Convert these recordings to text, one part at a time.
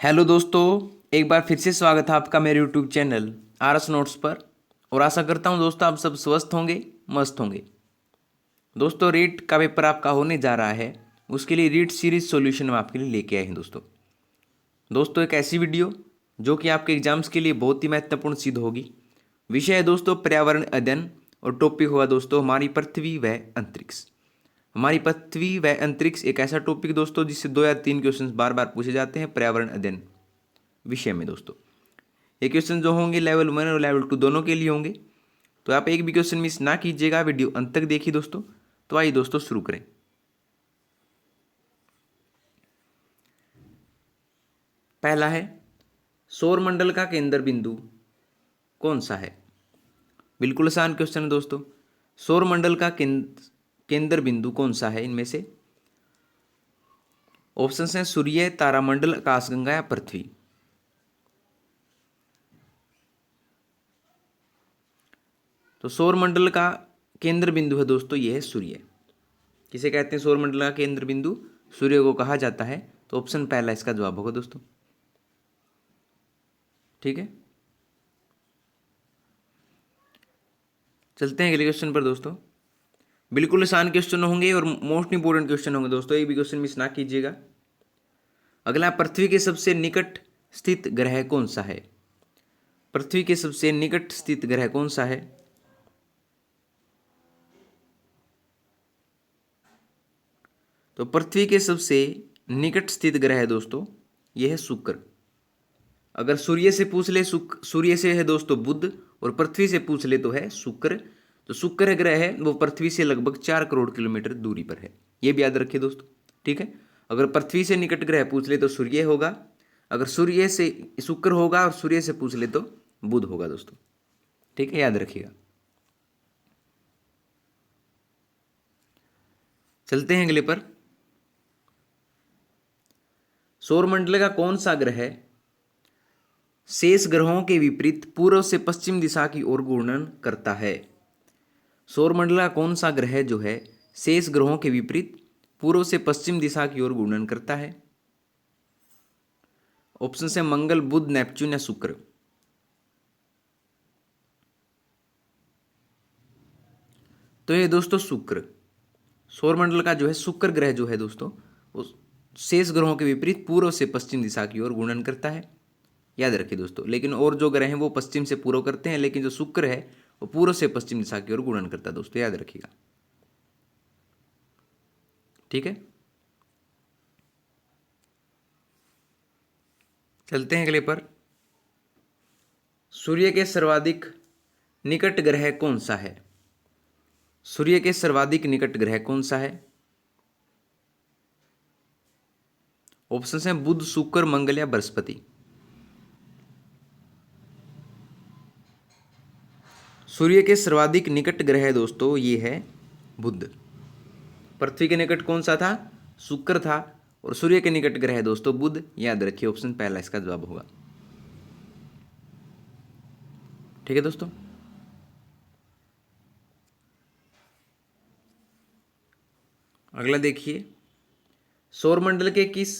Hello दोस्तों, एक बार फिर से स्वागत है आपका मेरे यूट्यूब चैनल आरएस नोट्स पर। और आशा करता हूं दोस्तों आप सब स्वस्थ होंगे, मस्त होंगे। दोस्तों रीट का पेपर आपका होने जा रहा है, उसके लिए रीट सीरीज सॉल्यूशन हम आपके लिए लेके आए हैं दोस्तों एक ऐसी वीडियो जो कि आपके एग्जाम्स के लिए बहुत ही महत्वपूर्ण सिद्ध होगी। विषय है दोस्तों पर्यावरण अध्ययन और टॉपिक हुआ दोस्तों हमारी पृथ्वी व अंतरिक्ष। हमारी पृथ्वी व अंतरिक्ष एक ऐसा टॉपिक दोस्तों जिससे 2 या 3 क्वेश्चन बार बार पूछे जाते हैं पर्यावरण अध्ययन विषय में दोस्तों। ये क्वेश्चन जो होंगे लेवल 1 और लेवल 2 दोनों के लिए होंगे, तो आप एक भी क्वेश्चन मिस ना कीजिएगा, वीडियो अंत तक देखिए दोस्तों। तो आइए दोस्तों शुरू करें। पहला है सौर मंडल का केंद्र बिंदु कौन सा है। बिल्कुल आसान क्वेश्चन है दोस्तों। सौर मंडल का केंद्र बिंदु कौन सा है इनमें से? ऑप्शन हैं सूर्य, तारामंडल, आकाशगंगा या पृथ्वी। तो सौर मंडल का केंद्र बिंदु है दोस्तों ये है सूर्य। किसे कहते हैं सौर मंडल का केंद्र बिंदु? सूर्य को कहा जाता है। तो ऑप्शन पहला इसका जवाब होगा दोस्तों। ठीक है, चलते हैं अगले क्वेश्चन पर दोस्तों। बिल्कुल आसान क्वेश्चन होंगे और मोस्ट इंपोर्टेंट क्वेश्चन होंगे दोस्तों, एक भी क्वेश्चन मिस ना कीजिएगा। अगला, पृथ्वी के सबसे निकट स्थित ग्रह कौन सा है? पृथ्वी के सबसे निकट स्थित ग्रह कौन सा है? तो पृथ्वी के सबसे निकट स्थित ग्रह है दोस्तों यह है शुक्र। अगर सूर्य से पूछ ले सूर्य से है दोस्तों बुध, और पृथ्वी से पूछ ले तो है शुक्र। तो शुक्र ग्रह है वो पृथ्वी से लगभग 4 करोड़ किलोमीटर दूरी पर है, ये भी याद रखिए दोस्तों। ठीक है, अगर पृथ्वी से निकट ग्रह पूछ ले तो सूर्य होगा, अगर सूर्य से शुक्र होगा और सूर्य से पूछ ले तो बुध होगा दोस्तों। ठीक है, याद रखिएगा। चलते हैं अगले पर। सौरमंडल का कौन सा ग्रह शेष ग्रहों के विपरीत पूर्व से पश्चिम दिशा की ओर घूर्णन करता है? सौरमंडल का कौन सा ग्रह जो है शेष ग्रहों के विपरीत पूर्व से पश्चिम दिशा की ओर घूर्णन करता है? ऑप्शन है मंगल, बुध, नेपच्यून या शुक्र। तो ये दोस्तों शुक्र, सौरमंडल का जो है शुक्र ग्रह जो है दोस्तों वो शेष ग्रहों के विपरीत पूर्व से पश्चिम दिशा की ओर घूर्णन करता है, याद रखिए दोस्तों। लेकिन और जो ग्रह हैं वो पश्चिम से पूर्व करते हैं, लेकिन जो शुक्र है वो पूर्व से पश्चिम दिशा की ओर घूर्णन करता है दोस्तों, याद रखिएगा। ठीक है, चलते हैं अगले पर। सूर्य के सर्वाधिक निकट ग्रह कौन सा है? सूर्य के सर्वाधिक निकट ग्रह कौन सा है? ऑप्शन हैं बुध, शुक्र, मंगल या बृहस्पति। सूर्य के सर्वाधिक निकट ग्रह दोस्तों ये है बुध। पृथ्वी के निकट कौन सा था? शुक्र था, और सूर्य के निकट ग्रह दोस्तों बुध, याद रखिए ऑप्शन पहला इसका जवाब होगा। ठीक है दोस्तों, अगला देखिए। सौरमंडल के किस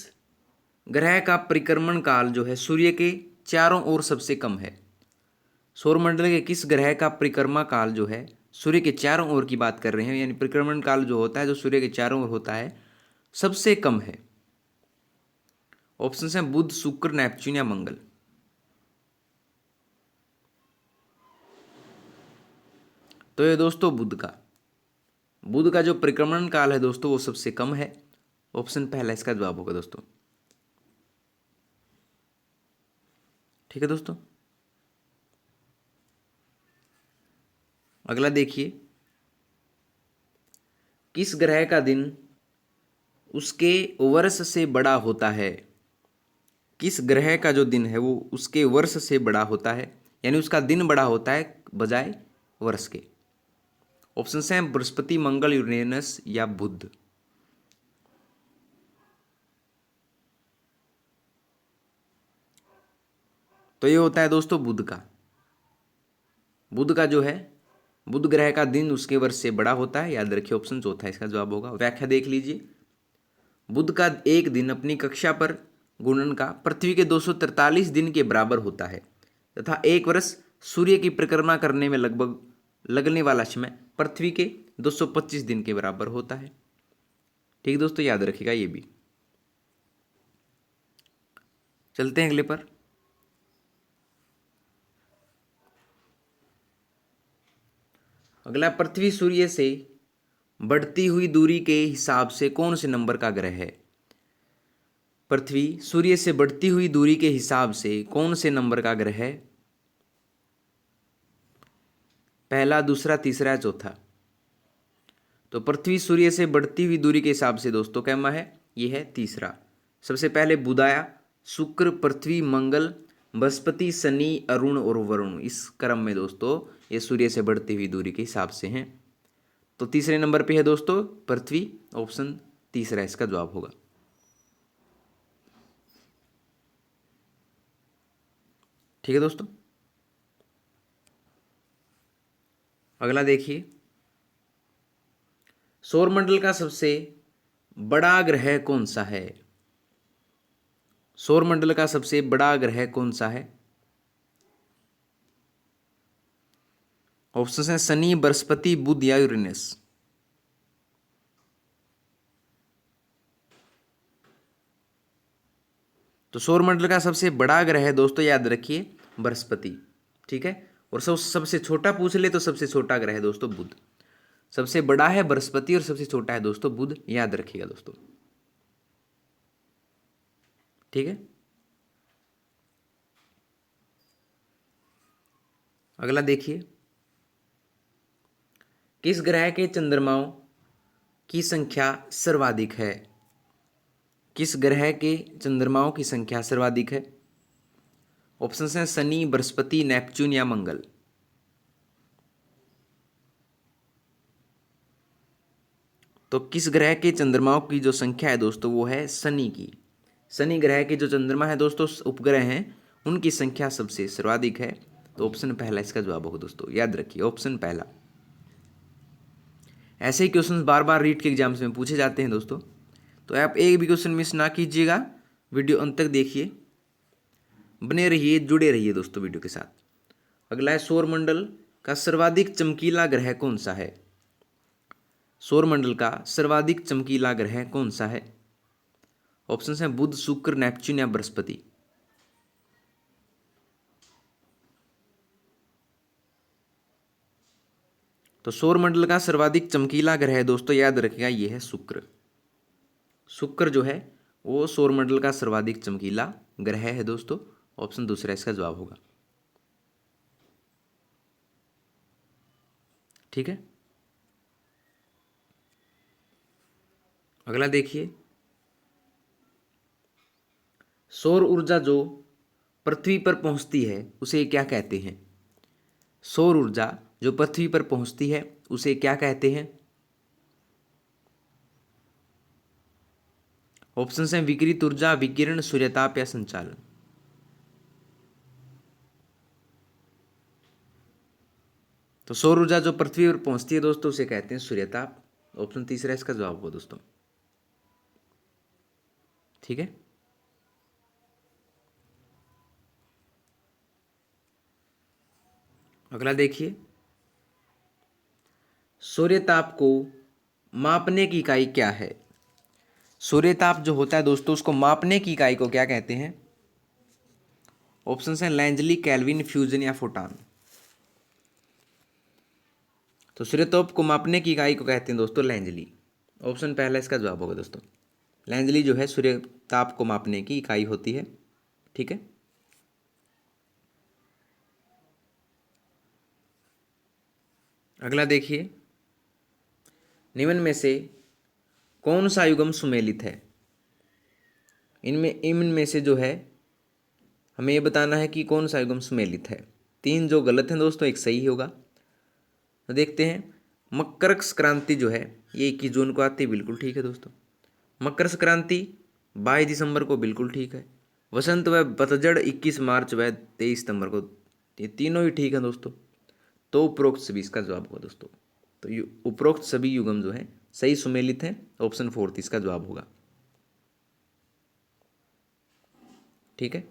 ग्रह का परिक्रमण काल जो है सूर्य के चारों ओर सबसे कम है? सौरमंडल के किस ग्रह का परिक्रमा काल जो है सूर्य के चारों ओर की बात कर रहे हैं, यानी परिक्रमण काल जो होता है जो सूर्य के चारों ओर होता है सबसे कम है? ऑप्शन हैं बुध, शुक्र, नेपच्यून या मंगल। तो ये दोस्तों बुध का जो परिक्रमण काल है दोस्तों वो सबसे कम है, ऑप्शन पहला इसका जवाब होगा दोस्तों। ठीक है दोस्तों, अगला देखिए। किस ग्रह का दिन उसके वर्ष से बड़ा होता है? किस ग्रह का जो दिन है वो उसके वर्ष से बड़ा होता है, यानी उसका दिन बड़ा होता है बजाय वर्ष के? ऑप्शन हैं बृहस्पति, मंगल, यूरेनस या बुध। तो ये होता है दोस्तों बुध का जो है बुध ग्रह का दिन उसके वर्ष से बड़ा होता है, याद रखिए ऑप्शन चौथा इसका जवाब होगा। व्याख्या देख लीजिए। बुध का एक दिन अपनी कक्षा पर गुणन का पृथ्वी के 243 दिन के बराबर होता है तथा एक वर्ष सूर्य की परिक्रमा करने में लगभग लगने वाला समय पृथ्वी के 225 दिन के बराबर होता है। ठीक दोस्तों, याद रखिएगा ये भी। चलते हैं अगले पर। अगला, पृथ्वी सूर्य से बढ़ती हुई दूरी के हिसाब से कौन से नंबर का ग्रह है? पृथ्वी सूर्य से बढ़ती हुई दूरी के हिसाब से कौन से नंबर का ग्रह है? पहला, दूसरा, तीसरा, चौथा? तो पृथ्वी सूर्य से बढ़ती हुई दूरी के हिसाब से दोस्तों कैमा है, ये है तीसरा। सबसे पहले बुध आया, शुक्र, पृथ्वी, मंगल, बृहस्पति, शनि, अरुण और वरुण, इस क्रम में दोस्तों ये सूर्य से बढ़ती हुई दूरी के हिसाब से हैं। तो तीसरे नंबर पे है दोस्तों पृथ्वी, ऑप्शन तीसरा इसका जवाब होगा। ठीक है दोस्तों, अगला देखिए, सौरमंडल का सबसे बड़ा ग्रह कौन सा है? सौरमंडल का सबसे बड़ा ग्रह कौन सा है? ऑप्शन है शनि, बृहस्पति, बुध या यूरेनस। तो सौरमंडल का सबसे बड़ा ग्रह है दोस्तों, याद रखिए, बृहस्पति। ठीक है, और सबसे छोटा पूछ ले तो सबसे छोटा ग्रह है दोस्तों बुध। सबसे बड़ा है बृहस्पति और सबसे छोटा है दोस्तों बुध, याद रखिएगा दोस्तों। ठीक है, अगला देखिए, किस ग्रह के चंद्रमाओं की संख्या सर्वाधिक है? किस ग्रह के चंद्रमाओं की संख्या सर्वाधिक है? ऑप्शन हैं शनि, बृहस्पति, नेपच्यून या मंगल। तो किस ग्रह के चंद्रमाओं की जो संख्या है दोस्तों वो है शनि की। शनि ग्रह के जो चंद्रमा है दोस्तों, उपग्रह हैं, उनकी संख्या सबसे सर्वाधिक है। तो ऑप्शन पहला इसका जवाब होगा दोस्तों, याद रखिए, ऑप्शन पहला। ऐसे ही क्वेश्चन बार बार रीट के एग्जाम्स में पूछे जाते हैं दोस्तों, तो आप एक भी क्वेश्चन मिस ना कीजिएगा, वीडियो अंत तक देखिए, बने रहिए, जुड़े रहिए दोस्तों वीडियो के साथ। अगला है, सौरमंडल का सर्वाधिक चमकीला ग्रह कौन सा है? सौरमंडल का सर्वाधिक चमकीला ग्रह कौन सा है? ऑप्शन हैं बुध, शुक्र, नेपच्यून या बृहस्पति। तो सौरमंडल का सर्वाधिक चमकीला ग्रह है दोस्तों, याद रखिएगा, ये है शुक्र। शुक्र जो है वो सौरमंडल का सर्वाधिक चमकीला ग्रह है दोस्तों, ऑप्शन दूसरा इसका जवाब होगा। ठीक है, अगला देखिए, सौर ऊर्जा जो पृथ्वी पर पहुंचती है उसे क्या कहते हैं? सौर ऊर्जा जो पृथ्वी पर पहुंचती है उसे क्या कहते हैं? ऑप्शन हैं विकिरित ऊर्जा, विकिरण, सूर्यताप या संचालन। तो सौर ऊर्जा जो पृथ्वी पर पहुंचती है दोस्तों उसे कहते हैं सूर्यताप, ऑप्शन तीसरा इसका जवाब होगा दोस्तों। ठीक है, अगला देखिए, सूर्यताप को मापने की इकाई क्या है? सूर्यताप जो होता है दोस्तों उसको मापने की इकाई को क्या कहते हैं? ऑप्शन हैं लैंजली, केल्विन, फ्यूजन या फोटॉन। तो सूर्यताप को मापने की इकाई को कहते हैं दोस्तों लैंजली, ऑप्शन पहला इसका जवाब होगा दोस्तों। लैंजली जो है सूर्यताप को मापने की इकाई होती है। ठीक है, अगला देखिए, निम्न में से कौन सा युग्म सुमेलित है? इनमें से जो है हमें ये बताना है कि कौन सा युग्म सुमेलित है। तीन जो गलत हैं दोस्तों, एक सही होगा। तो देखते हैं, मकर संक्रांति जो है ये 21 जून को आती है, बिल्कुल ठीक है दोस्तों। मकर संक्रांति 22 दिसंबर को, बिल्कुल ठीक है। वसंत व पतझड़ 21 मार्च व 23 सितंबर को, ये तीनों ही ठीक है दोस्तों। तो उपरोक्त सभी इसका जवाब होगा दोस्तों। तो उपरोक्त सभी युग्म जो है सही सुमेलित हैं, ऑप्शन फोर्थ इसका जवाब होगा। ठीक है।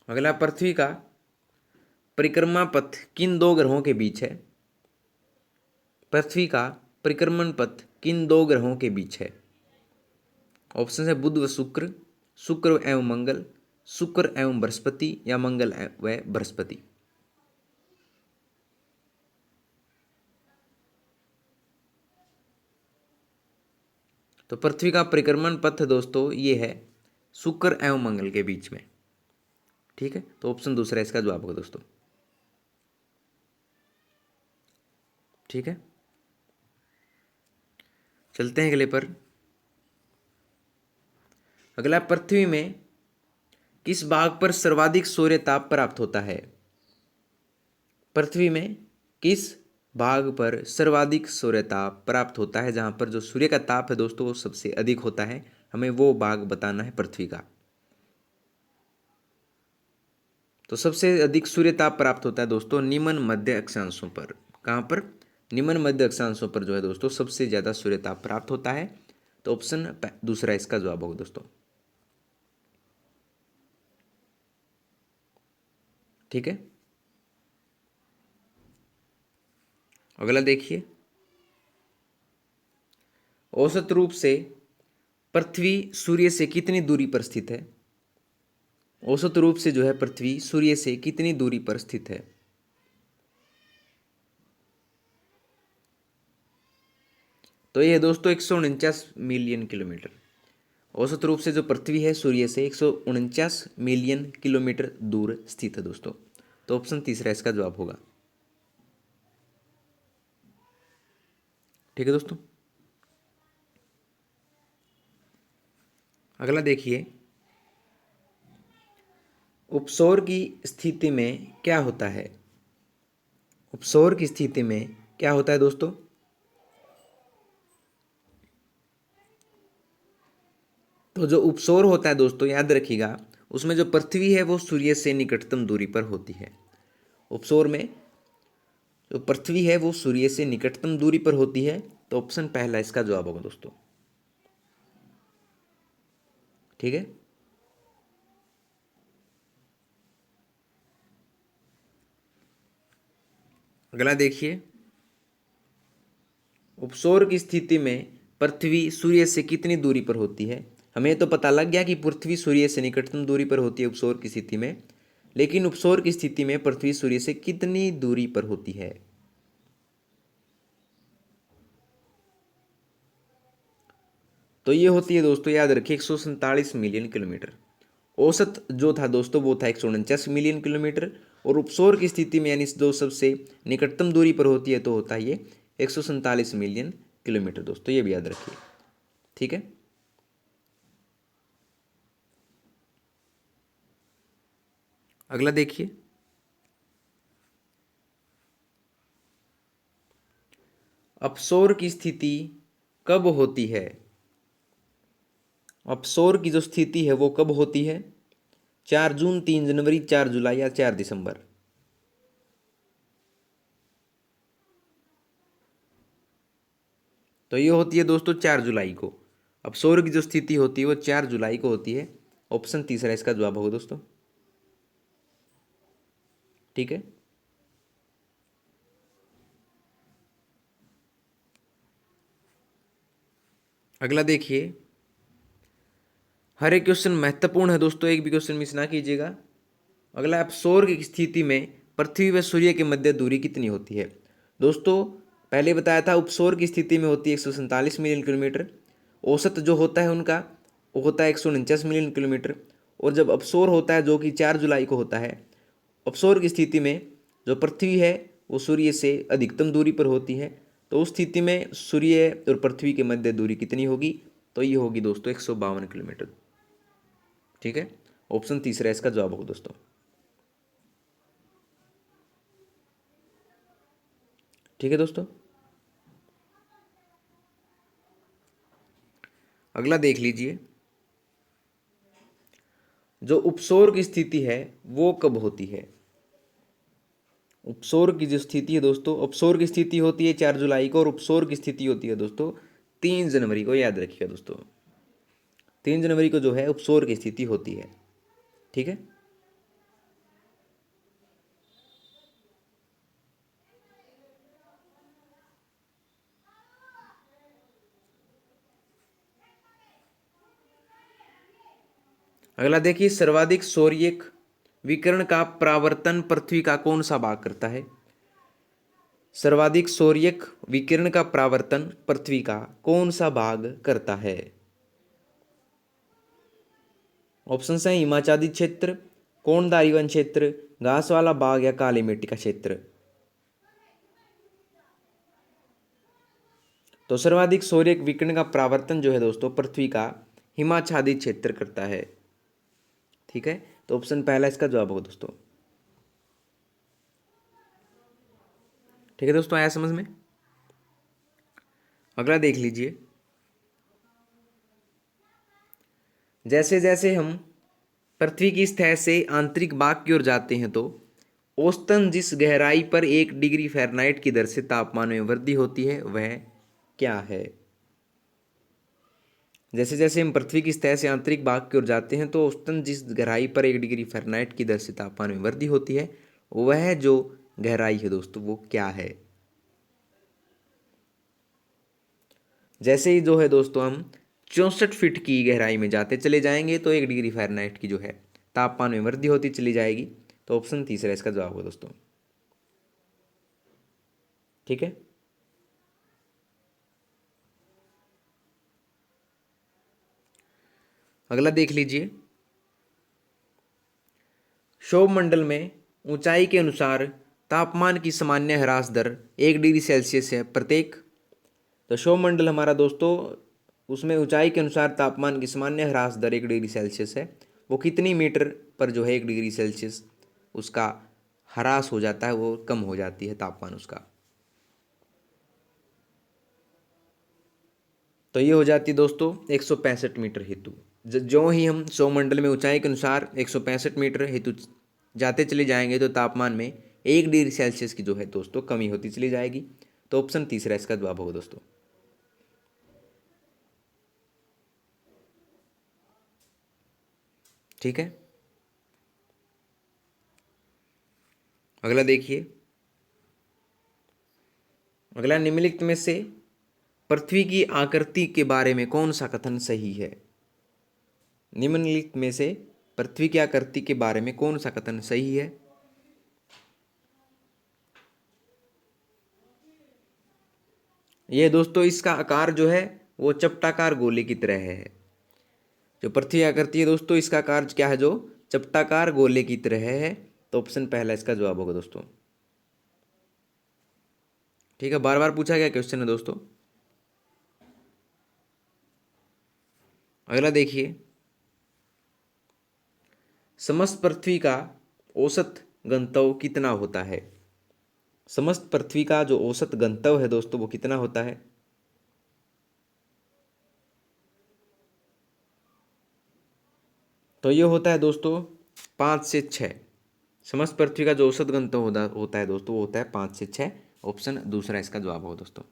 अगला, पृथ्वी का परिक्रमा पथ किन दो ग्रहों के बीच है? पृथ्वी का परिक्रमण पथ किन दो ग्रहों के बीच है? ऑप्शन है बुध व शुक्र, शुक्र एवं मंगल, शुक्र एवं बृहस्पति, या मंगल व बृहस्पति। तो पृथ्वी का परिक्रमण पथ दोस्तों ये है शुक्र एवं मंगल के बीच में। ठीक है, तो ऑप्शन दूसरा इसका जवाब होगा दोस्तों। ठीक है, चलते हैं अगले पर। अगला, पृथ्वी में किस भाग पर सर्वाधिक सूर्य ताप प्राप्त होता है? पृथ्वी में किस भाग पर सर्वाधिक सूर्य ताप प्राप्त होता है, जहां पर जो सूर्य का ताप है दोस्तों वो सबसे अधिक होता है, हमें वो भाग बताना है पृथ्वी का। तो सबसे अधिक सूर्य ताप प्राप्त होता है दोस्तों निम्न मध्य अक्षांशों पर। कहां पर? निम्न मध्य अक्षांशों पर जो है दोस्तों सबसे ज्यादा सूर्य ताप प्राप्त होता है। तो ऑप्शन दूसरा इसका जवाब होगा दोस्तों। ठीक है, अगला देखिए, औसत रूप से पृथ्वी सूर्य से कितनी दूरी पर स्थित है? औसत रूप से जो है पृथ्वी सूर्य से कितनी दूरी पर स्थित है? तो ये है दोस्तों 149 मिलियन किलोमीटर। औसत रूप से जो पृथ्वी है सूर्य से 149 मिलियन किलोमीटर दूर स्थित है दोस्तों। तो ऑप्शन तीसरा इसका जवाब होगा। ठीक है दोस्तों, अगला देखिए, उपसौर की स्थिति में क्या होता है? उपसौर की स्थिति में क्या होता है दोस्तों? तो जो उपसौर होता है दोस्तों याद रखिएगा, उसमें जो पृथ्वी है वो सूर्य से निकटतम दूरी पर होती है। उपसौर में जो पृथ्वी है वो सूर्य से निकटतम दूरी पर होती है। तो ऑप्शन पहला इसका जवाब होगा दोस्तों। ठीक है, अगला देखिए, उपसौर की स्थिति में पृथ्वी सूर्य से कितनी दूरी पर होती है? हमें तो पता लग गया कि पृथ्वी सूर्य से निकटतम दूरी पर होती है उपसौर की स्थिति में, लेकिन उपसौर की स्थिति में पृथ्वी सूर्य से कितनी दूरी पर होती है? तो ये होती है दोस्तों याद रखिए 147 मिलियन किलोमीटर। औसत जो था दोस्तों वो था 149 मिलियन किलोमीटर, और उपसौर की स्थिति में यानी जो सबसे निकटतम दूरी पर होती है तो होता है ये 147 मिलियन किलोमीटर दोस्तों, ये भी याद रखिए। ठीक है, अगला देखिए, अपसौर की स्थिति कब होती है? अपसौर की जो स्थिति है वो कब होती है? 4 जून, 3 जनवरी, 4 जुलाई, या 4 दिसंबर? तो ये होती है दोस्तों 4 जुलाई को। अपसौर की जो स्थिति होती है वो 4 जुलाई को होती है। ऑप्शन तीसरा इसका जवाब होगा दोस्तों। ठीक है, अगला देखिए, हर एक क्वेश्चन महत्वपूर्ण है दोस्तों, एक भी क्वेश्चन मिस ना कीजिएगा। अगला, अपसौर की स्थिति में पृथ्वी व सूर्य के मध्य दूरी कितनी होती है? दोस्तों पहले बताया था उपसौर की स्थिति में होती है 147 मिलियन किलोमीटर। औसत जो होता है उनका वो होता है 149 मिलियन किलोमीटर। और जब अपसौर होता है जो कि 4 जुलाई को होता है, अपसौर की स्थिति में जो पृथ्वी है वो सूर्य से अधिकतम दूरी पर होती है। तो उस स्थिति में सूर्य और पृथ्वी के मध्य दूरी कितनी होगी? तो ये होगी दोस्तों 152 किलोमीटर। ठीक है, ऑप्शन तीसरा इसका जवाब होगा दोस्तों। ठीक है दोस्तों, अगला देख लीजिए, जो उपसौर की स्थिति है वो कब होती है? उपसौर की जो स्थिति है दोस्तों, उपसौर की स्थिति होती है 4 जुलाई को, और उपसौर की स्थिति होती है दोस्तों 3 जनवरी को। याद रखिएगा दोस्तों, 3 जनवरी को जो है उपसौर की स्थिति होती है। ठीक है। अगला देखिए, सर्वाधिक सौर्यिक विकिरण का परावर्तन पृथ्वी का कौन सा भाग करता है? सर्वाधिक सौर्यिक विकिरण का परावर्तन पृथ्वी का कौन सा भाग करता है? ऑप्शन है हिमाच्छादित क्षेत्र, कोणधारी वन क्षेत्र, घास वाला भाग या काली मिट्टी का क्षेत्र। तो सर्वाधिक सौर्यिक विकिरण का परावर्तन जो है दोस्तों पृथ्वी का हिमाच्छादित क्षेत्र करता है। ठीक है, तो ऑप्शन पहला इसका जवाब होगा दोस्तों। ठीक है दोस्तों, आया समझ में? अगला देख लीजिए, जैसे जैसे हम पृथ्वी की सतह से आंतरिक भाग की ओर जाते हैं तो औसतन जिस गहराई पर 1 डिग्री फ़ारेनहाइट की दर से तापमान में वृद्धि होती है वह क्या है? जैसे जैसे हम पृथ्वी की सतह से आंतरिक भाग की ओर जाते हैं तो औसतन जिस गहराई पर 1 डिग्री फ़ारेनहाइट की दर से तापमान में वृद्धि होती है वह जो गहराई है दोस्तों वो क्या है? जैसे ही जो है दोस्तों हम 64 फीट की गहराई में जाते चले जाएंगे तो 1 डिग्री फ़ारेनहाइट की जो है तापमान में वृद्धि होती चली जाएगी। तो ऑप्शन तीसरा इसका जवाब होगा दोस्तों। ठीक है। अगला देख लीजिए, सौरमंडल में ऊंचाई के अनुसार तापमान की सामान्य ह्रास दर 1 डिग्री सेल्सियस है प्रत्येक। तो सौरमंडल हमारा दोस्तों, उसमें ऊंचाई के अनुसार तापमान की सामान्य ह्रास दर 1 डिग्री सेल्सियस है। वो कितनी मीटर पर जो है 1 डिग्री सेल्सियस उसका ह्रास हो जाता है, वो कम हो जाती है तापमान उसका। तो ये हो जाती है दोस्तों 165 मीटर हेतु। जो ही हम सौरमंडल में ऊंचाई के अनुसार 165 मीटर हेतु जाते चले जाएंगे तो तापमान में 1 डिग्री सेल्सियस की जो है दोस्तों कमी होती चली जाएगी। तो ऑप्शन तीसरा इसका जवाब होगा दोस्तों। ठीक है। अगला देखिए, अगला निम्नलिखित में से पृथ्वी की आकृति के बारे में कौन सा कथन सही है? निम्नलिखित में से पृथ्वी की आकृति के बारे में कौन सा कथन सही है? ये दोस्तों इसका आकार जो है वो चपटाकार गोले की तरह है। जो पृथ्वी आकृति है दोस्तों इसका आकार क्या है? जो चपटाकार गोले की तरह है। तो ऑप्शन पहला इसका जवाब होगा दोस्तों। ठीक है, बार बार पूछा गया क्वेश्चन है दोस्तों। अगला देखिए, समस्त पृथ्वी का औसत घनत्व कितना होता है? समस्त पृथ्वी का जो औसत घनत्व है दोस्तों वो कितना होता है? तो ये होता है दोस्तों 5 से 6। समस्त पृथ्वी का जो औसत घनत्व होता है दोस्तों वो होता है 5 से 6। ऑप्शन दूसरा इसका जवाब होगा दोस्तों।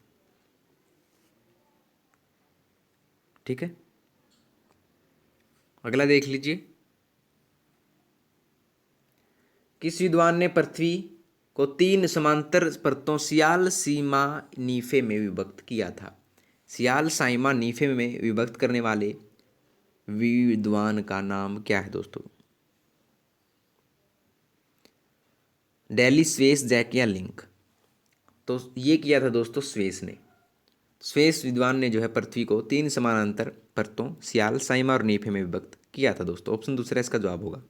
ठीक है। अगला देख लीजिए, किस विद्वान ने पृथ्वी को 3 समांतर परतों सियाल सीमा नीफे में विभक्त किया था? सियाल साइमा नीफे में विभक्त करने वाले विद्वान का नाम क्या है दोस्तों? डेली स्वेस, जैक या लिंक? तो ये किया था दोस्तों स्वेस ने। स्वेस विद्वान ने जो है पृथ्वी को 3 समानांतर परतों सियाल साइमा और नीफे में विभक्त किया था दोस्तों। ऑप्शन दूसरा इसका जवाब होगा।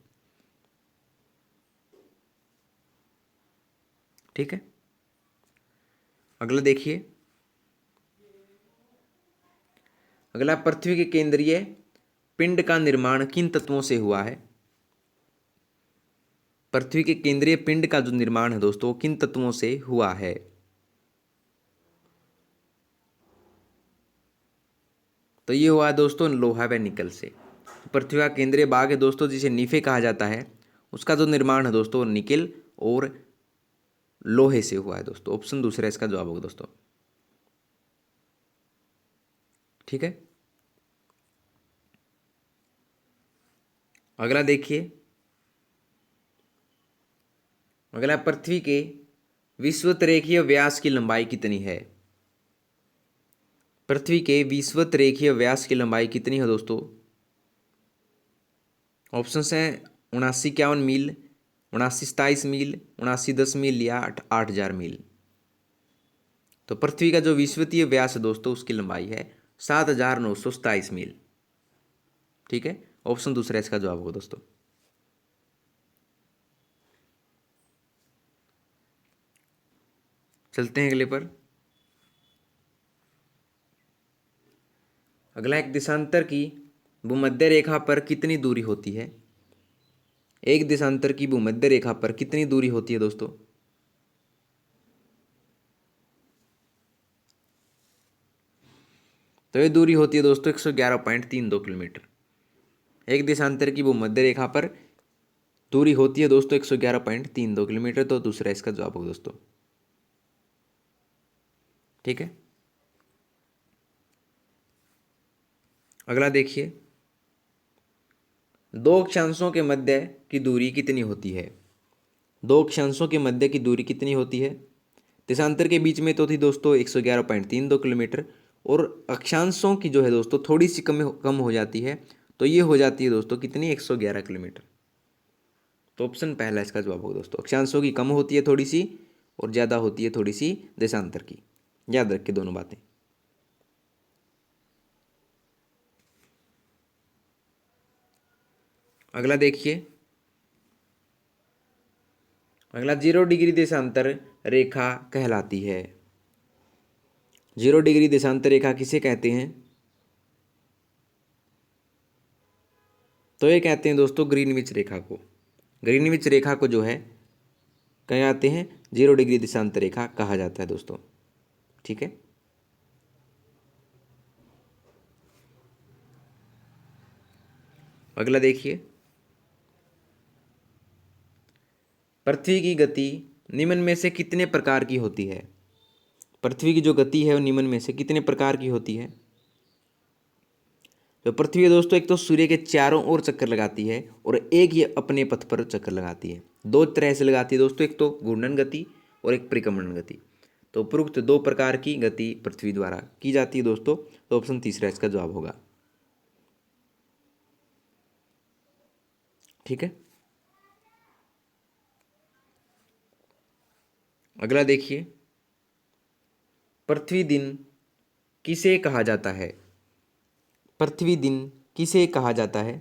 ठीक है। अगला देखिए, अगला पृथ्वी के केंद्रीय पिंड का निर्माण किन तत्वों से हुआ है? पृथ्वी के केंद्रीय पिंड का जो निर्माण है दोस्तों वो किन तत्वों से हुआ है? तो ये हुआ है दोस्तों लोहा व निकल से। पृथ्वी का केंद्रीय भाग है दोस्तों जिसे नीफे कहा जाता है, उसका जो निर्माण है दोस्तों निकेल और लोहे से हुआ है दोस्तों। ऑप्शन दूसरा इसका जवाब होगा दोस्तों। ठीक है, अगला देखिए। अगला, पृथ्वी के विषुवतरेखीय व्यास की लंबाई कितनी है? पृथ्वी के विषुवतरेखीय व्यास की लंबाई कितनी है दोस्तों? ऑप्शंस हैं 79 51 मील, 79 27 मील, 79 10 मील या 8000 मील। तो पृथ्वी का जो विषुवतीय व्यास है दोस्तों, उसकी लंबाई है 7927 मील। ठीक है, ऑप्शन दूसरा इसका जवाब होगा दोस्तों। चलते हैं अगले पर। अगला, एक देशांतर की भूमध्य रेखा पर कितनी दूरी होती है? एक देशांतर की भूमध्य रेखा पर कितनी दूरी होती है दोस्तों? तो ये दूरी होती है दोस्तों 111.32 किलोमीटर। एक देशांतर की भूमध्य रेखा पर दूरी होती है दोस्तों 111.32 किलोमीटर। तो दूसरा इसका जवाब होगा दोस्तों। ठीक है, अगला देखिए। दो अक्षांशों के मध्य की दूरी कितनी होती है? दो अक्षांशों के मध्य की दूरी कितनी होती है? देशांतर के बीच में तो थी दोस्तों 111.32 किलोमीटर, और अक्षांशों की जो है दोस्तों थोड़ी सी कम हो जाती है। तो ये हो जाती है दोस्तों कितनी, 111 किलोमीटर। तो ऑप्शन पहला इसका जवाब होगा दोस्तों। अक्षांशों की कम होती है थोड़ी सी, और ज़्यादा होती है थोड़ी सी देशांतर की। याद रखिए दोनों बातें। अगला देखिए। अगला, 0 डिग्री देशांतर रेखा कहलाती है। 0 डिग्री देशांतर रेखा किसे कहते हैं? तो ये कहते हैं दोस्तों ग्रीनविच रेखा को। ग्रीनविच रेखा को जो है कहते हैं 0 डिग्री देशांतर रेखा कहा जाता है दोस्तों। ठीक है, अगला देखिए। पृथ्वी की गति निम्न में से कितने प्रकार की होती है? पृथ्वी की जो गति है वो निम्न में से कितने प्रकार की होती है? जो पृथ्वी है दोस्तों, एक तो सूर्य के चारों ओर चक्कर लगाती है, और एक ये अपने पथ पर चक्कर लगाती है। दो तरह से लगाती है दोस्तों, एक तो घूर्णन गति और एक परिक्रमण गति। तो उपरोक्त दो प्रकार की गति पृथ्वी द्वारा की जाती है दोस्तों। तो ऑप्शन तीसरा इसका जवाब होगा। ठीक है, अगला देखिए। पृथ्वी दिन किसे कहा जाता है? पृथ्वी दिन किसे कहा जाता है?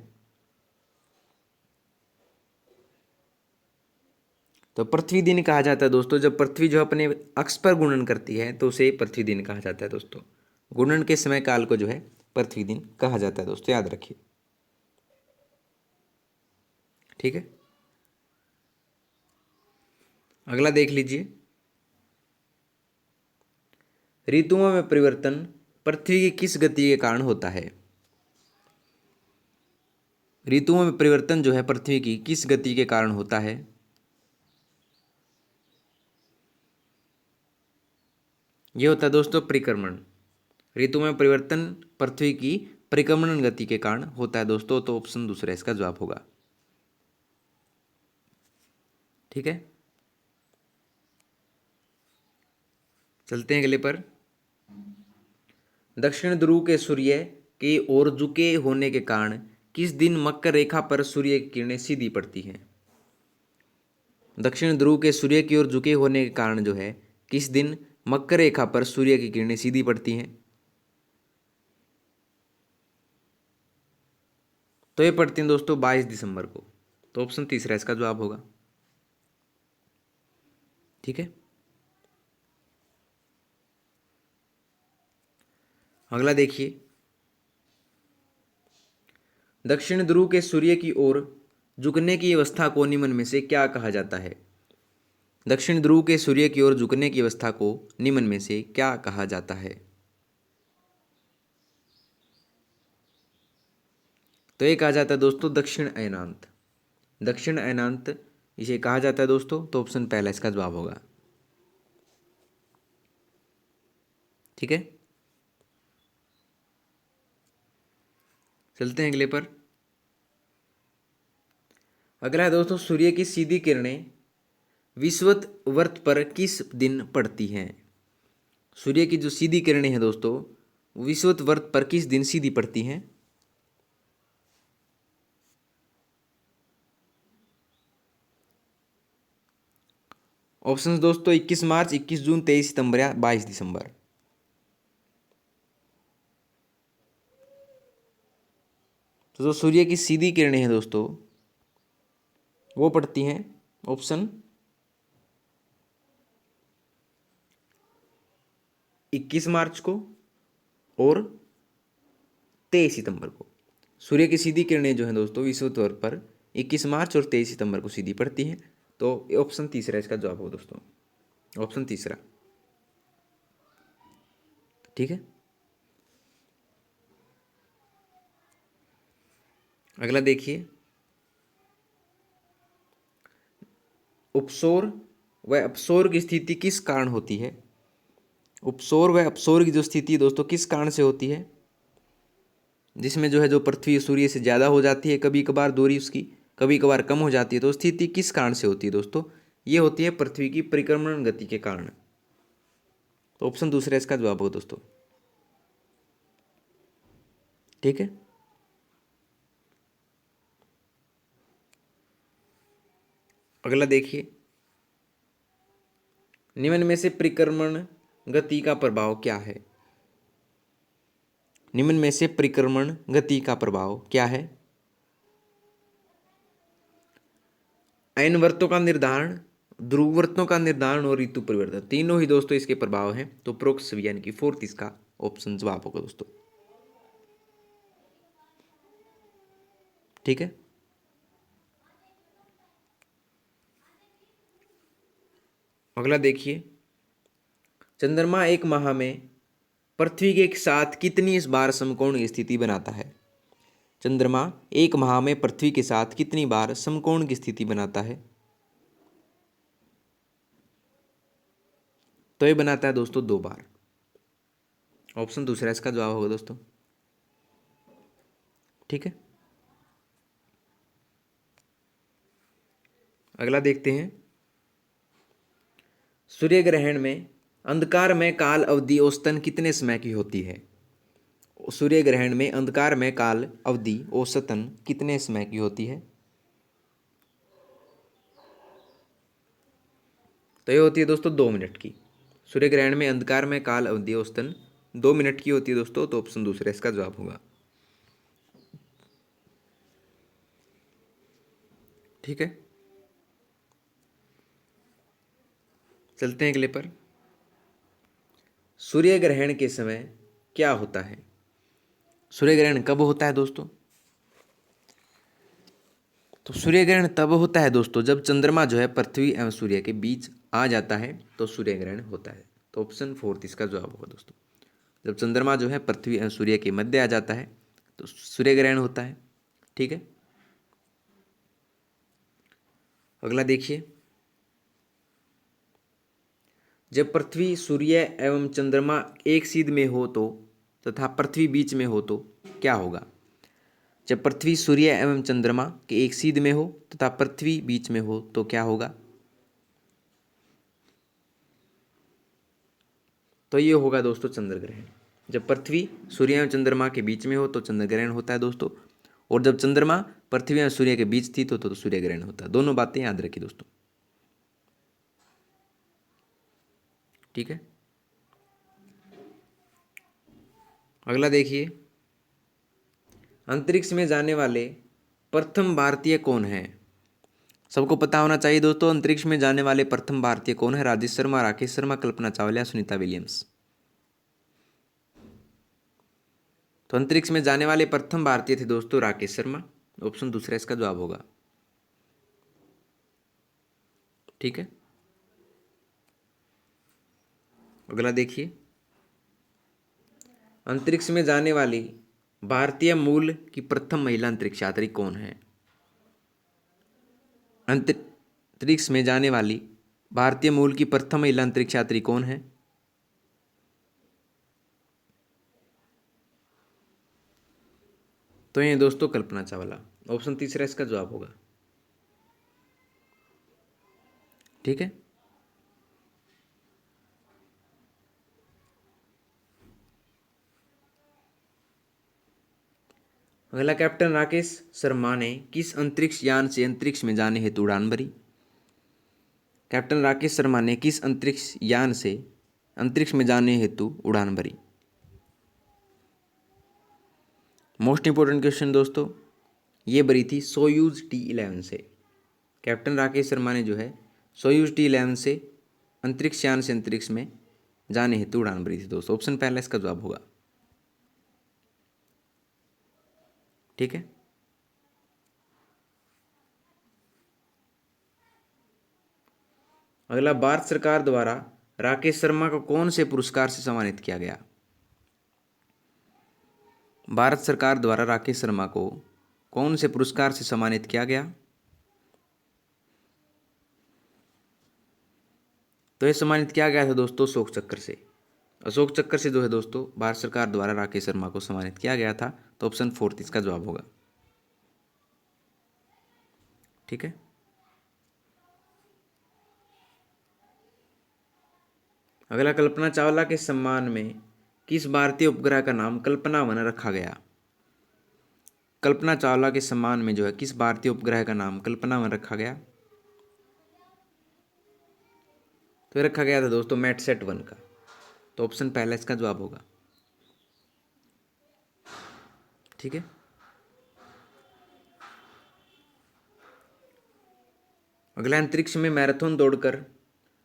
तो पृथ्वी दिन कहा जाता है दोस्तों जब पृथ्वी जो अपने अक्ष पर घूर्णन करती है, तो उसे पृथ्वी दिन कहा जाता है दोस्तों। घूर्णन के समय काल को जो है पृथ्वी दिन कहा जाता है दोस्तों, याद रखिए। ठीक है, अगला देख लीजिए। ऋतुओं में परिवर्तन पृथ्वी की किस गति के कारण होता है? ऋतुओं में परिवर्तन जो है पृथ्वी की किस गति के कारण होता है? यह होता है दोस्तों परिक्रमण। ऋतु में परिवर्तन पृथ्वी की परिक्रमण गति के कारण होता है दोस्तों। तो ऑप्शन दूसरा इसका जवाब होगा। ठीक है, चलते हैं अगले पर। दक्षिण ध्रुव के सूर्य की ओर झुके होने के कारण किस दिन मकर रेखा पर सूर्य की किरणें सीधी पड़ती हैं? दक्षिण ध्रुव के सूर्य की ओर झुके होने के कारण जो है किस दिन मकर रेखा पर सूर्य की किरणें सीधी पड़ती हैं? तो ये पड़ती हैं दोस्तों 22 दिसंबर को। तो ऑप्शन तीसरा इसका जवाब होगा। ठीक है, अगला देखिए। दक्षिण ध्रुव के सूर्य की ओर झुकने की अवस्था को निम्न में से क्या कहा जाता है? दक्षिण ध्रुव के सूर्य की ओर झुकने की अवस्था को निम्न में से क्या कहा जाता है? तो ये कहा जाता है दोस्तों दक्षिण अयनांत। दक्षिण अयनांत इसे कहा जाता है दोस्तों। तो ऑप्शन पहला इसका जवाब होगा। ठीक है, चलते हैं अगले पर। अगला है दोस्तों, सूर्य की सीधी किरणें विषुवत वर्त पर किस दिन पड़ती हैं? सूर्य की जो सीधी किरणें हैं दोस्तों, विषुवत वर्त पर किस दिन सीधी पड़ती हैं? ऑप्शंस दोस्तों 21 मार्च, 21 जून, 23 सितंबर या 22 दिसंबर। तो जो सूर्य की सीधी किरणें हैं दोस्तों, वो पड़ती हैं ऑप्शन 21 मार्च को और 23 सितंबर को। सूर्य की सीधी किरणें जो हैं दोस्तों विषुवत वर्त पर 21 मार्च और 23 सितंबर को सीधी पड़ती हैं। तो ऑप्शन तीसरा इसका जवाब होगा दोस्तों, ऑप्शन तीसरा। ठीक है, अगला देखिए, उपसौर व अपसौर की स्थिति किस कारण होती है? उपसौर व अपसौर की जो स्थिति है दोस्तों किस कारण से होती है? जिसमें जो है जो पृथ्वी सूर्य से ज़्यादा हो जाती है, कभी कभार दूरी उसकी कभी कभार कम हो जाती है, तो स्थिति किस कारण से होती है दोस्तों? ये होती है पृथ्वी की परिक्रमण गति के कारण। तो ऑप्शन दूसरा इसका जवाब हो दोस्तों। ठीक है, अगला देखिए, निम्न में से परिक्रमण गति का प्रभाव क्या है? निम्न में से परिक्रमण गति का प्रभाव क्या है? अयन वर्तों का निर्धारण, ध्रुव वर्तों का निर्धारण और ऋतु परिवर्तन, तीनों ही दोस्तों इसके प्रभाव हैं। तो प्रोक्ष यानी कि फोर्थ इसका ऑप्शन जवाब होगा दोस्तों। ठीक है, अगला देखिए, चंद्रमा एक माह में पृथ्वी के साथ कितनी बार समकोण की स्थिति बनाता है? चंद्रमा एक माह में पृथ्वी के साथ कितनी बार समकोण की स्थिति बनाता है? तो ये बनाता है दोस्तों 2 बार। ऑप्शन दूसरा इसका जवाब होगा दोस्तों। ठीक है, अगला देखते हैं, सूर्य ग्रहण में अंधकार में काल अवधि औसतन कितने समय की होती है? सूर्य ग्रहण में अंधकार में काल अवधि औसतन कितने समय की होती है? तो ये होती है दोस्तों 2 मिनट की। सूर्य ग्रहण में अंधकार में काल अवधि औसतन 2 मिनट की होती है दोस्तों। तो ऑप्शन दूसरा इसका जवाब होगा। ठीक है, चलते हैं अगले पर। सूर्य ग्रहण के समय क्या होता है? सूर्य ग्रहण कब होता है दोस्तों? तो सूर्य ग्रहण तब होता है दोस्तों जब चंद्रमा जो है पृथ्वी एवं सूर्य के बीच आ जाता है, तो सूर्य ग्रहण होता है। तो ऑप्शन फोर्थ इसका जवाब होगा दोस्तों। जब चंद्रमा जो है पृथ्वी एवं सूर्य के मध्य आ जाता है तो सूर्य ग्रहण होता है। ठीक है, अगला देखिए, जब पृथ्वी सूर्य एवं चंद्रमा एक सीध में हो तो तथा पृथ्वी बीच में हो तो क्या होगा? जब पृथ्वी सूर्य एवं चंद्रमा के एक सीध में हो तथा पृथ्वी बीच में हो तो क्या होगा? तो ये होगा दोस्तों चंद्र ग्रहण। जब पृथ्वी सूर्य एवं चंद्रमा के बीच में हो तो चंद्र ग्रहण होता है दोस्तों, और जब चंद्रमा पृथ्वी एवं सूर्य के बीच स्थित हो तो सूर्य ग्रहण होता है। दोनों बातें याद रखिए दोस्तों। ठीक है, अगला देखिए, अंतरिक्ष में जाने वाले प्रथम भारतीय कौन है? सबको पता होना चाहिए दोस्तों, अंतरिक्ष में जाने वाले प्रथम भारतीय कौन है? राजेश शर्मा, राकेश शर्मा, कल्पना चावला, सुनीता विलियम्स। तो अंतरिक्ष में जाने वाले प्रथम भारतीय थे दोस्तों राकेश शर्मा। ऑप्शन दूसरा इसका जवाब होगा। ठीक है, अगला देखिए, अंतरिक्ष में जाने वाली भारतीय मूल की प्रथम महिला अंतरिक्ष यात्री कौन है? अंतरिक्ष में जाने वाली भारतीय मूल की प्रथम महिला अंतरिक्ष यात्री कौन है? तो ये दोस्तों कल्पना चावला, ऑप्शन तीसरा इसका जवाब होगा। ठीक है। अगला, कैप्टन राकेश शर्मा ने किस अंतरिक्ष यान से अंतरिक्ष में जाने हेतु उड़ान भरी? कैप्टन राकेश शर्मा ने किस अंतरिक्ष यान से अंतरिक्ष में जाने हेतु उड़ान भरी? मोस्ट इंपोर्टेंट क्वेश्चन दोस्तों, ये भरी थी सोयूज T11 से। कैप्टन राकेश शर्मा ने जो है सोयूज T11 से अंतरिक्ष यान से अंतरिक्ष में जाने हेतु उड़ान भरी थी दोस्तों। ऑप्शन पहला इसका जवाब होगा। ठीक है। अगला, भारत सरकार द्वारा राकेश शर्मा को कौन से पुरस्कार से सम्मानित किया गया? भारत सरकार द्वारा राकेश शर्मा को कौन से पुरस्कार से सम्मानित किया गया? तो यह सम्मानित किया गया था दोस्तों अशोक चक्र से। अशोक चक्र से जो है दोस्तों भारत सरकार द्वारा राकेश शर्मा को सम्मानित किया गया था। तो ऑप्शन फोर्थ इसका जवाब होगा। ठीक है। अगला, कल्पना चावला के सम्मान में किस भारतीय उपग्रह का नाम कल्पना 1 रखा गया? कल्पना चावला के सम्मान में जो है किस भारतीय उपग्रह का नाम कल्पना 1 रखा गया? तो रखा गया था दोस्तों मैटसेट 1 का। तो ऑप्शन पहला इसका जवाब होगा। ठीक है। अगला, अंतरिक्ष में मैराथन दौड़कर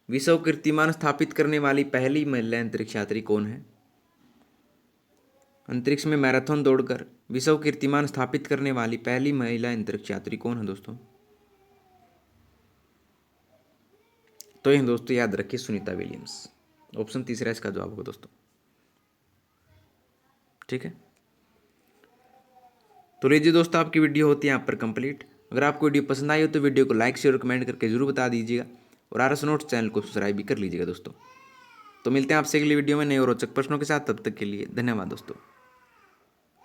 विश्व कीर्तिमान स्थापित करने वाली पहली महिला अंतरिक्ष यात्री कौन है? अंतरिक्ष में मैराथन दौड़कर विश्व कीर्तिमान स्थापित करने वाली पहली महिला अंतरिक्ष यात्री कौन है दोस्तों? तो ये दोस्तों याद रखिए सुनीता विलियम्स। ऑप्शन तीसरा इसका जवाब होगा दोस्तों। ठीक है। तो लीजिए दोस्तों, आपकी वीडियो होती है यहाँ पर कंप्लीट। अगर आपको वीडियो पसंद आई हो तो वीडियो को लाइक शेयर और कमेंट करके जरूर बता दीजिएगा, और आरएस नोट्स चैनल को सब्सक्राइब भी कर लीजिएगा दोस्तों। तो मिलते हैं आपसे अगली वीडियो में नए और रोचक प्रश्नों के साथ। तब तक के लिए धन्यवाद दोस्तों।